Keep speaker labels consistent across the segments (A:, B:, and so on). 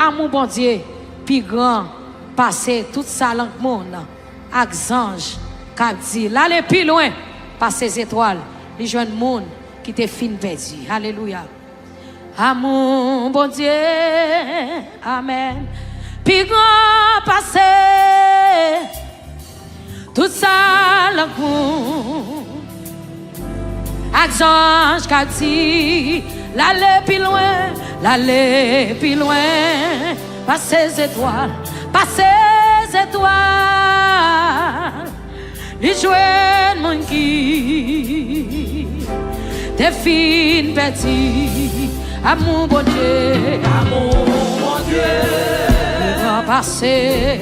A: amour bon Dieu, puis grand, passer toute sa langue monde, avec anges, qui dit, l'aller plus loin, passer ces étoiles, les jeunes monde qui te fin perdu. Alléluia. Amour bon Dieu, amen. Puis grand, passer toute sa langue monde, avec anges, qui dit, l'aller plus loin, passer les étoiles, les jouets mon qui te fin petit, amour bon Dieu, passer,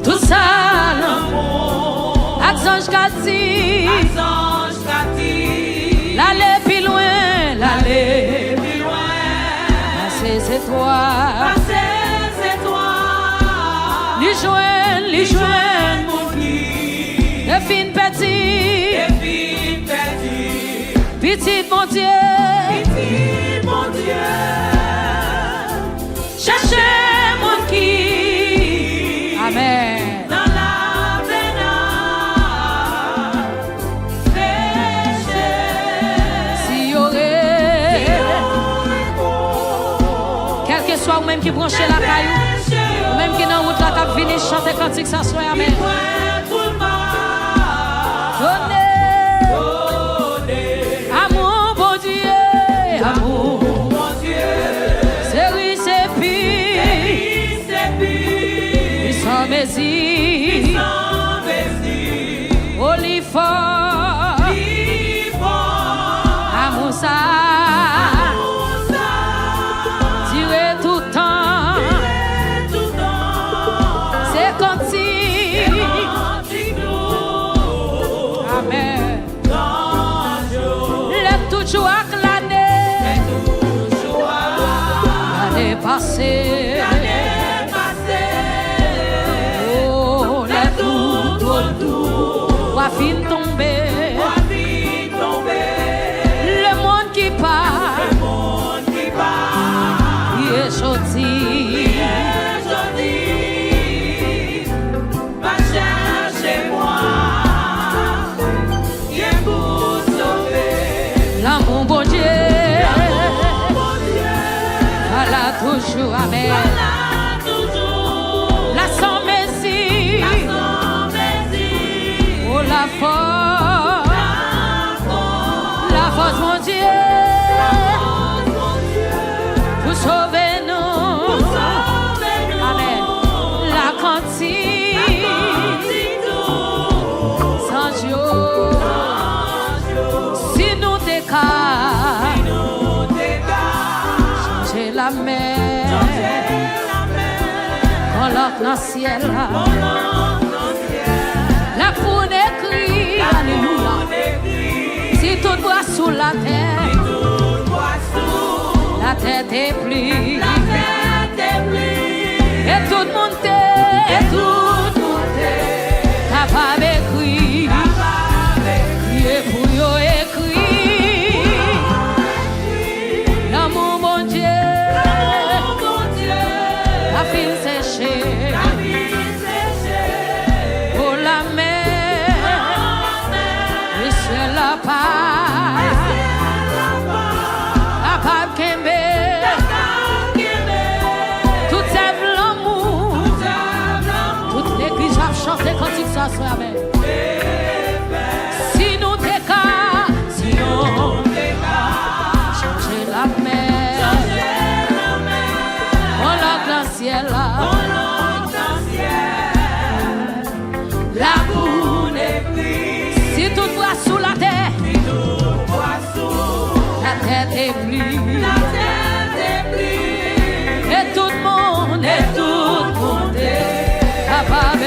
A: tout ça, avec anges, qui dit, l'aller plus loin, passer les étoiles, les joints, les fins petits, petit mon Dieu, cherchez mon qui, amen. Soit ou même qui branche la caillou, ou même qui dans route la cap venir chanter cantique ça soit amen. Donnez, amour bon Dieu, c'est riche c'est pire, ils sont messi, olifort, amour ça. L'année passée, oh, les tout, wa fin tomber, le monde qui part, il est sorti, va chercher moi, il est pour sauver, l'amour bon Dieu. Toujours, amen. La sans messie, oh la force, mon Dieu, pour sauver nous, amen. La quantité, sans Dieu, si nous décalons, changer la mer. Dans le ciel, la foule écrit, alléluia. Si tout boit sous la terre est plie, et tout le monde est capable d'écrire, et pour yo écrit, l'amour mon Dieu, la fille séchée. Amen. Si nous déca, changer la mer, on l'a dans le ciel, la boue est prise. Si tout boit sous la terre, la terre est prise, et tout le monde est capable de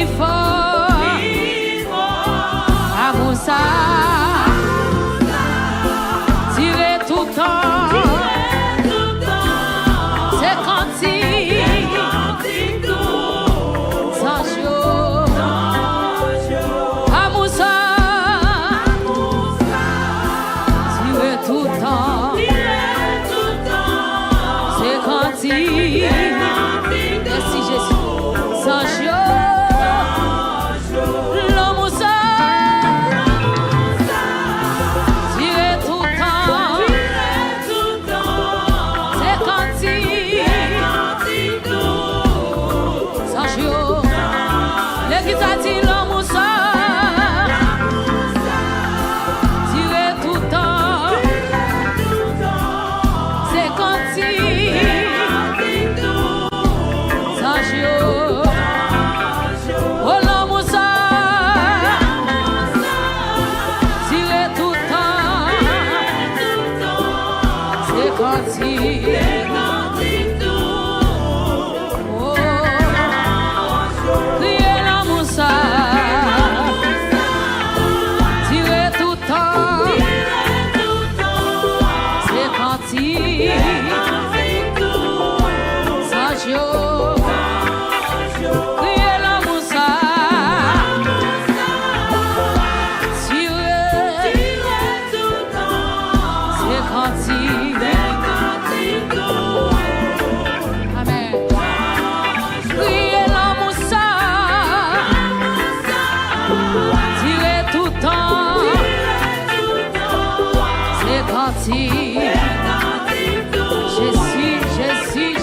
A: plus fort. Amour ça, tirer tout le temps. C'est quantique, sans jour. Amour ça, tirer tout le temps. C'est quantique. Merci Jésus. Sans jour.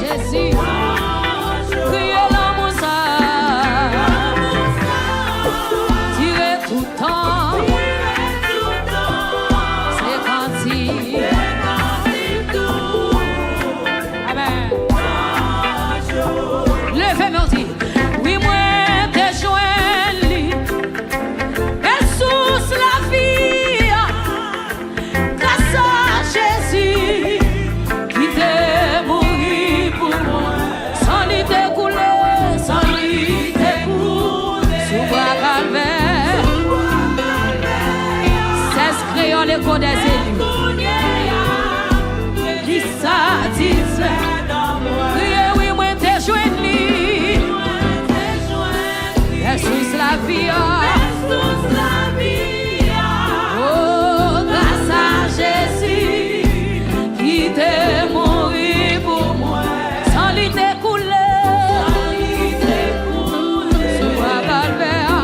A: Jésus, criez l'amour ça, tirez tout le temps, c'est quantique. Amen. Levez moi dit, oui moi t'ai joint, elle source la vie, grâce à Jésus. L'écho des élus qui satisfait. Criez oui, moi t'ai joint. Jesus la vie. Oh, grâce à Jésus qui t'est mort pour moi. Sans lui t'écouler. Sur la calvaire.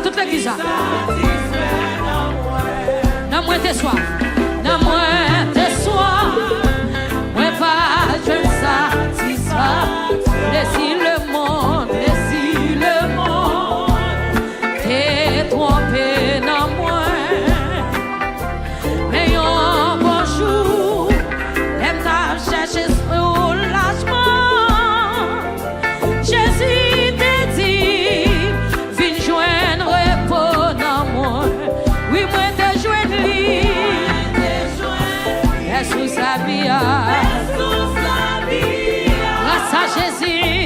A: Toute l'église. Non, moi t'es soif. Non, moi t'es soif. Moi pas je satisfais. Laissez le monde t'es trompé dans moi. Mais un bon jour, elle t'a cherché soulagement. Jésus t'a dit, viens joindre repos dans moi. Oui, moi t'ai joint lui. Jesus la vie. Grâce à Jésus,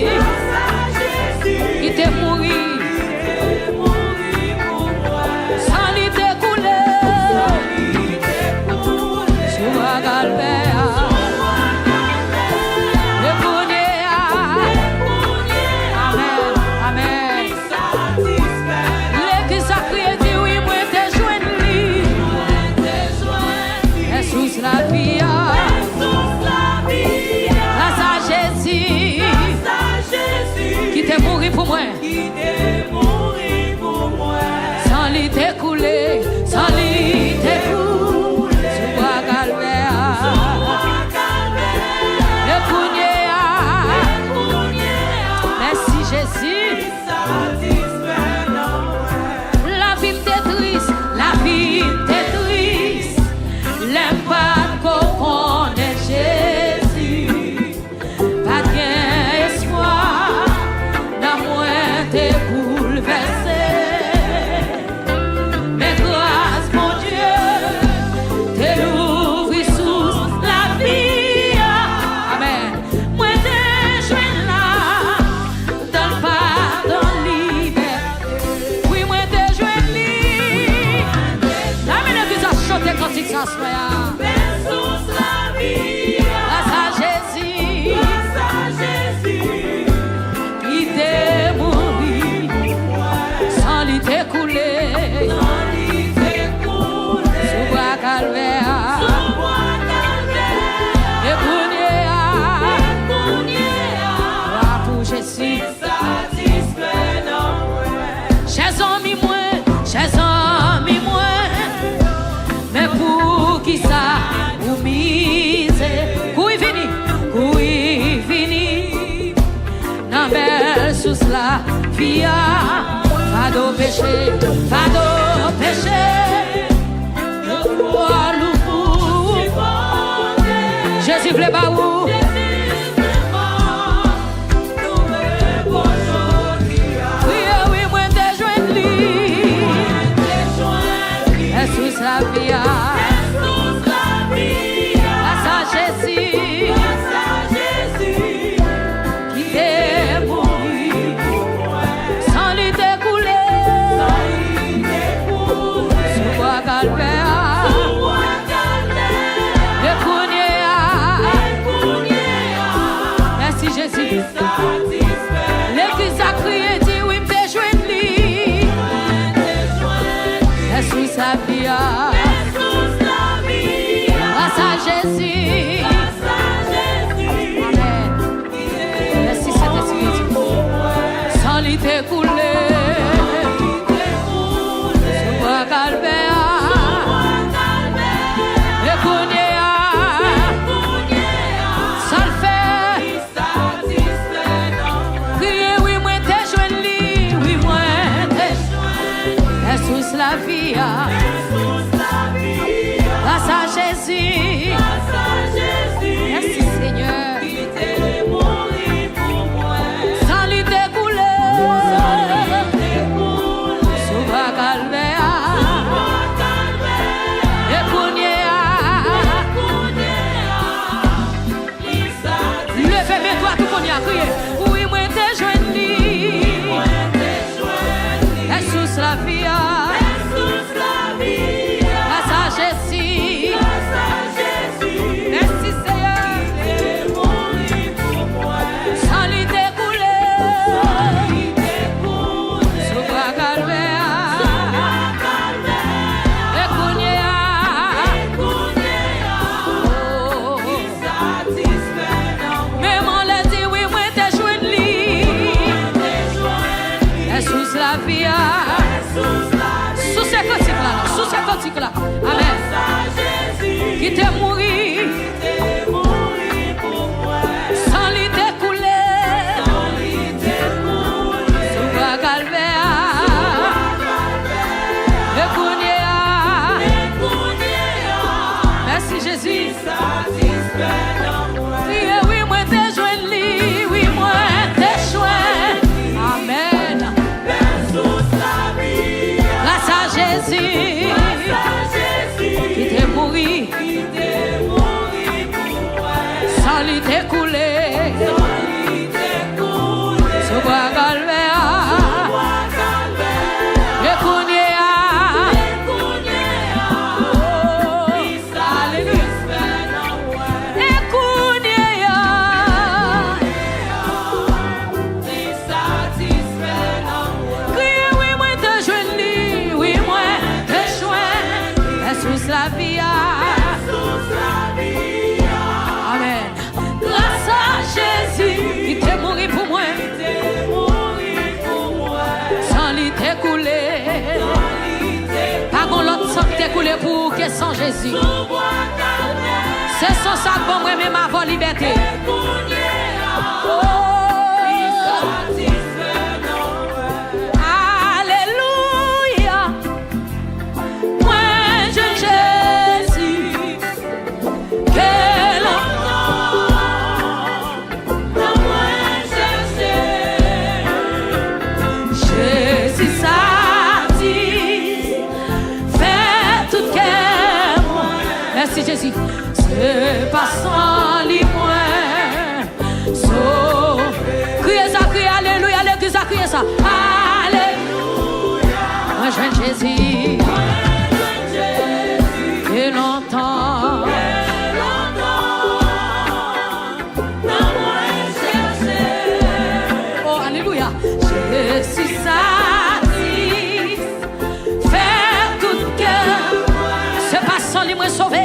A: qui t'est mouru. Sans lui t'écouler. Sur la calvaire. La vie, grâce à Jésus, qui t'est mouru pour moi, sans lui t'écouler, sans lui t'écouler, sur la calvaire, merci Jésus, la vie t'est triste, la vie t'est triste, l'aime pas. Jésus, pas d'espoir dans moi. Pia, fado péché, Jésus voulait pas où? Oui, moi t'ai joint lui. Jesus la via. Grâce à Jésus. Qui t'est mouru. Sans lui découler. Sous bois calvaire. Jésus. L'église a crié, dit oui, m'te joint lui. Jesus la vie. Grâce à Jésus. Amen. Merci Saint-Esprit. Sans lui découler. Sous bois calvaire. La vie, grâce à Jésus, merci Seigneur, sans lui découler, sous la calvaire, levez-moi tout qu'on y a crié, oui moi t'ai joint lui, Jesus la vie. Là. Amen. Qui t'est mouru
B: pour moi.
A: Sans lui découler. Sous la calvaire. Merci Jésus. Oui, moi t'ai joint lui. Oui, moi t'ai joint. Amen. Grâce à Jésus. Qui t'est mouru sans lui découler sous bois calvaire et la vie. Amen. Grâce à Jésus, il t'est mouru pour moi. Sans lui découler. Pas qu'on l'autre sang qui découlé pour que sans Jésus. C'est son sac pour moi, même avant liberté. Merci Jésus, c'est pas sans lui moins. So, criez ça, criez alléluia, l'église a crié ça. Alléluia. Moi je Jésus. Et longtemps. Oh alléluia. Jésus satisfait tout cœur. C'est pas sans lui moins sauvé.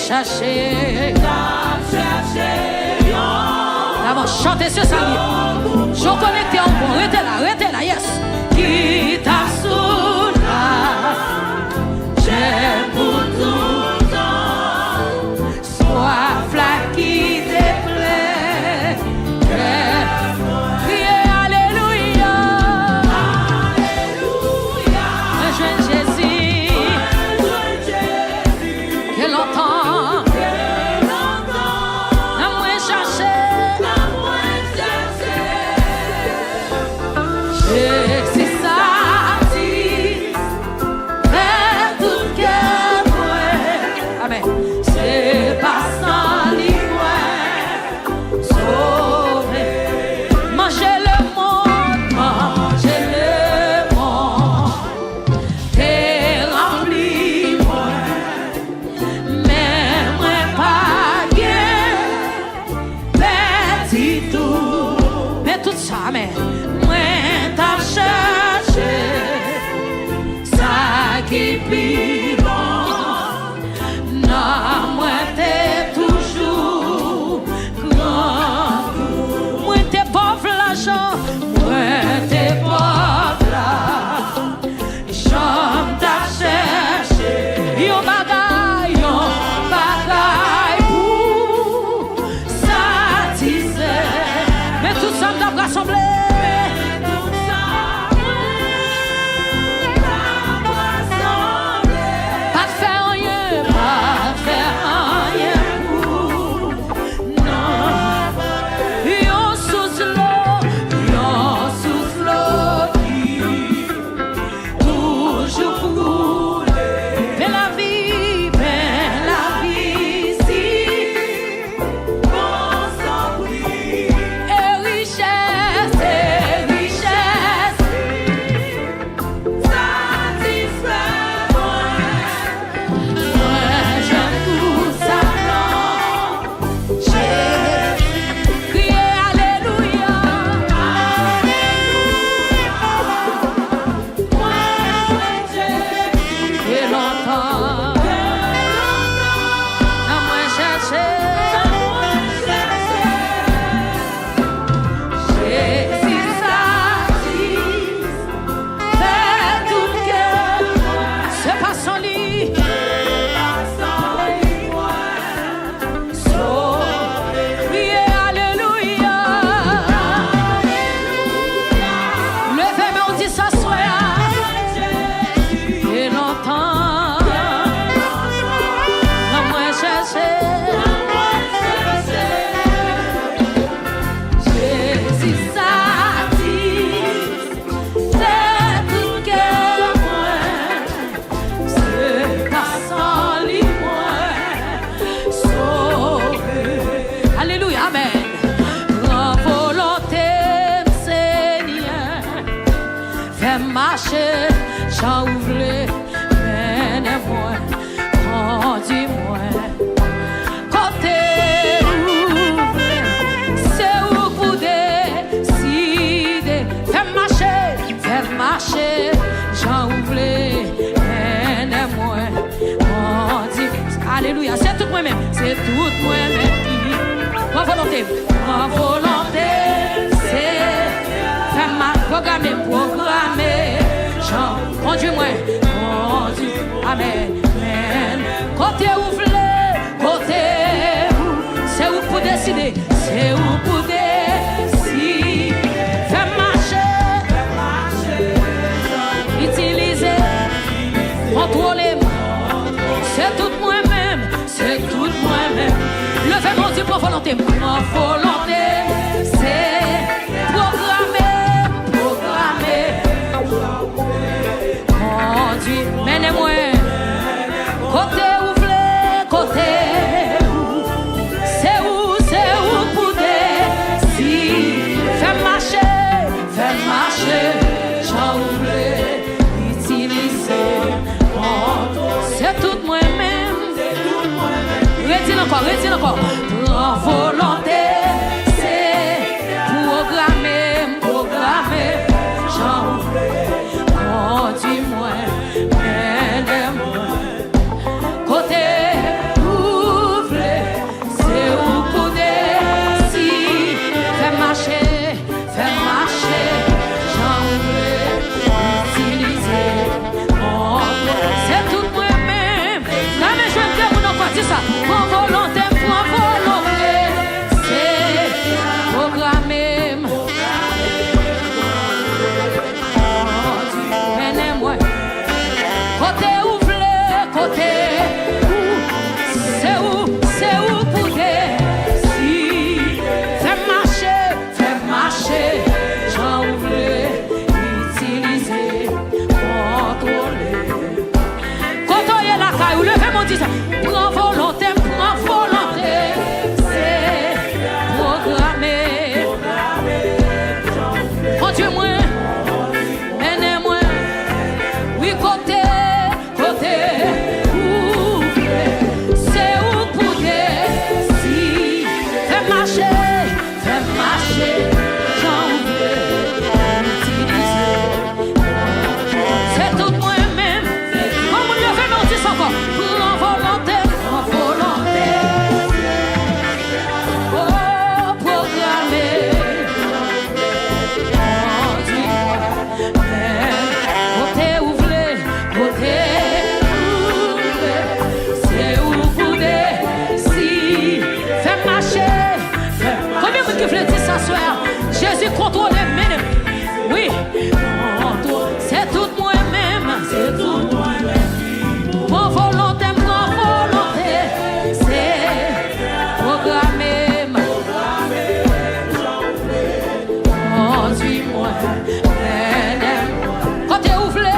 A: cherché. D'abord, chantez ce salut. Je connecte encore. Restez là, yes. Qui t'a soula, j'ai pour tout temps. Soif là qui te plaît. Criez Alléluia. Alléluia. Je Jésus. Que l'entend. N'a moins cherché. C'est ça, vers tout cœur, amen. C'est pas sans l'ivre, sauvé. Mangez le monde, t'es rempli, moi. Mais moi pas bien, petit tout, mais tout ça, mais. Qui plie non, moi t'es toujours grand. Moi t'es pauvre l'argent, moi t'es pauvre là. J'aime t'a cherché, yon bagaille pour satisfaire. Mais tout ça m'a rassemblé. Marcher, j'en ouvre, menez-moi, conduis-moi. Côté ouvre, c'est où pour décider. Fais marcher, j'en ouvre, menez-moi, conduis-moi. Alléluia, c'est tout moi-même, c'est tout moi-même. Ma volonté, c'est faire ma programmer. Conduis-moi, amen, amen. Côté ouvre, côté où, c'est où pour décider, c'est où pour décider. Fais marcher, utiliser, contrôler, c'est tout moi-même, c'est tout moi-même. Levez mon Dieu pour volonté, ma volonté, c'est programmer. Menez-moi, côté ouvre, côté où, c'est où pour décider. Fais marcher, j'en ouvre, utiliser, c'est tout moi-même. Redis encore, prends volonté. à soir. Jésus contrôle même. Oui, c'est tout moi-même. C'est tout moi-même. Mon volonté, c'est programmé. Conduis-moi. Quand tu ouvres,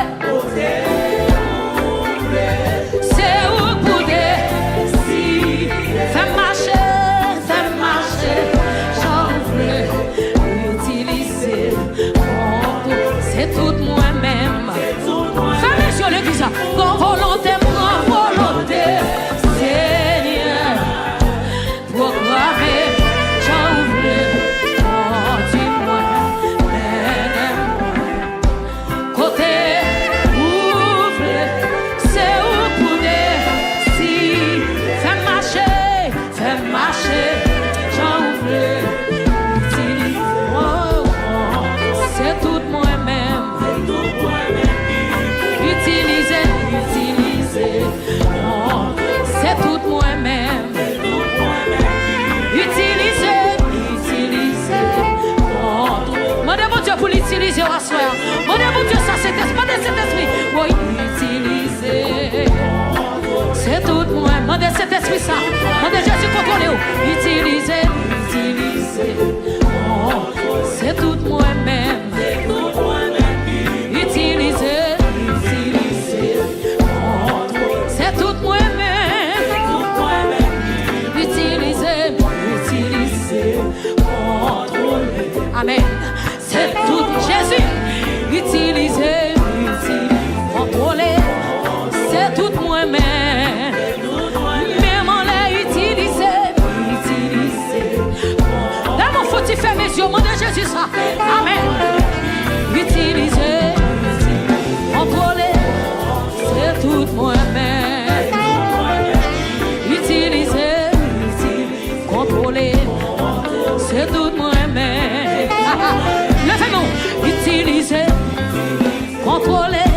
A: c'est où pour si fais marcher, j'en veux utiliser c'est tout moi-même. Fais sur l'église, mon volonté, Seigneur, programmé, j'en veux, conduis-moi, mène-moi, côté ouvre, c'est où pour si fais marcher, j'en veux, utilise, c'est tout moi-même, utiliser, c'est tout moi-même, utiliser, demandez mon Dieu pour l'utiliser au soir, demandez mon Dieu ça, cet esprit, oui, utiliser, c'est tout moi-même, demandez cet esprit ça, demandez Jésus contrôler, utiliser, c'est tout moi-même, utiliser, c'est tout moi-même, utiliser, amen, c'est tout Jésus, utiliser, contrôler, c'est tout moi-même, même en l'a utiliser, dans mon faut-il faire mes yeux, mon de Jésus ça, amen, utiliser, contrôler, c'est tout moi-même, utiliser, contrôler, c'est tout moi-même, levez-nous, utiliser, contrôler,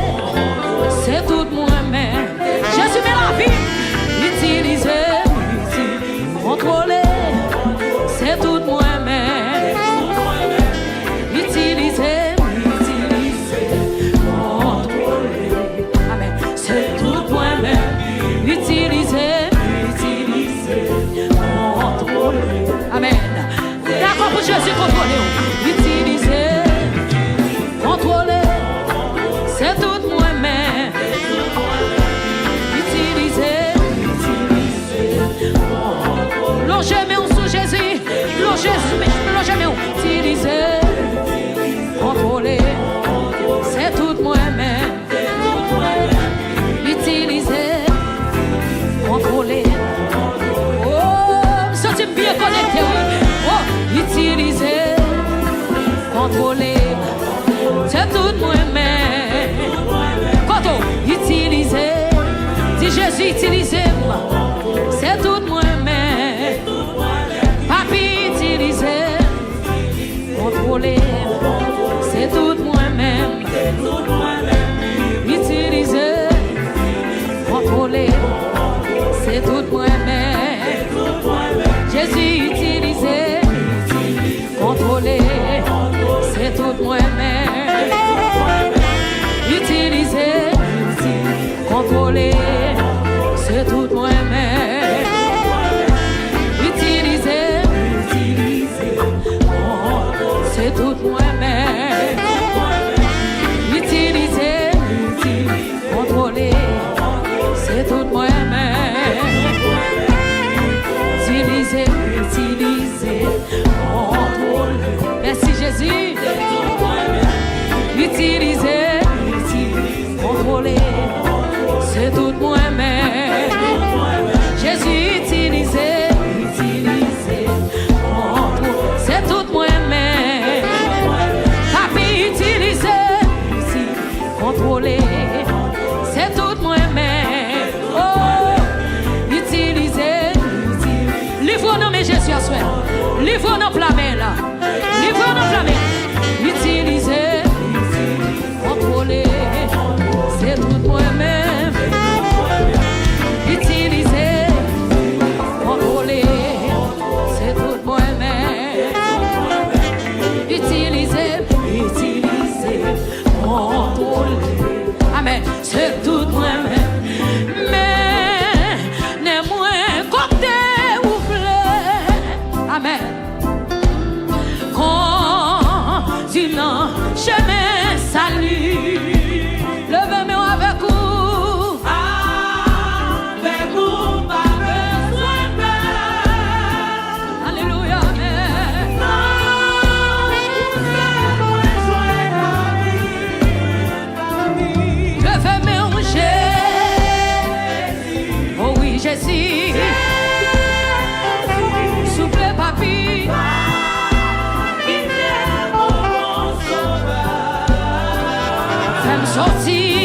A: c'est tout moi-même, Jésus met la vie, utiliser, contrôler, c'est tout moi-même, utiliser, contrôler, amen, c'est tout moi-même, utiliser, contrôler, amen, d'accord pour Jésus contrôler, utiliser, contrôler, c'est tout moi-même, utiliser, logez-moi sous Jésus, logez-moi, utiliser, contrôler, c'est tout moi-même, utiliser, contrôler, oh, ça c'est bien connecté, oh, utiliser, contrôler, c'est tout moi-même, quand on utiliser, si Jésus utilisez-moi, c'est tout moi-même, papi utiliser, contrôler, c'est tout moi-même, utiliser, contrôler, c'est tout moi-même, Jésus utiliser, contrôler, c'est tout moi-même, utiliser, contrôler, c'est tout moi-même, utiliser, c'est tout moi-même, utiliser, contrôler, c'est tout moi-même, utiliser, contrôler, merci Jésus, utiliser, contrôler, c'est tout moi-même, Jésus utiliser, c'est tout moi-même, continent, chemin salut. Levez-moi avec vous.
B: Avec vous, pas besoin de peur.
A: Alléluia, amen. Levez-moi, Jésus. Oh oui, Jésus. Soufflez, papi. Fais-moi sortir.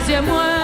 A: C'est moi.